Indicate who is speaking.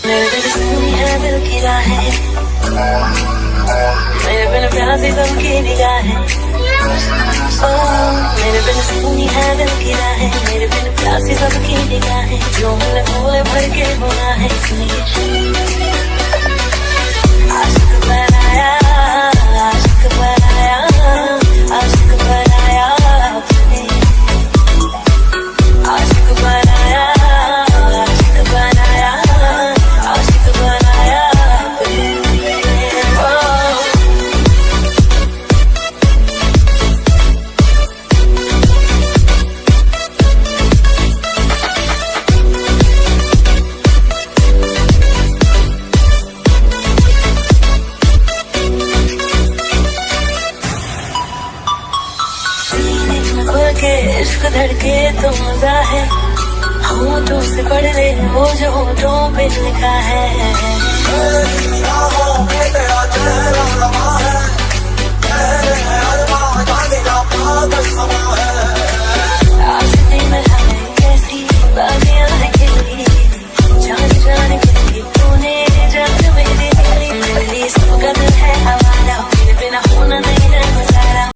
Speaker 1: मेरे दिल सुनी है दिल की राहें, मेरे बिन प्यासी सबकी निगाहें। मेरे बिन सुनी है दिल की राहें, मेरे बिन प्यासी सबकी निगाहें। जो मैंने भोले भर के गुनाहें सुनिए। आशिक बनाया, आशिक बनाया, आशिक बनाया आपने। आशिक बनाया, आशिक बनाया, आशिक बनाया आपने। के इश्क धड़के तो मजा है, होठों से पढ़ ले वो जो होठों पे लिखा है।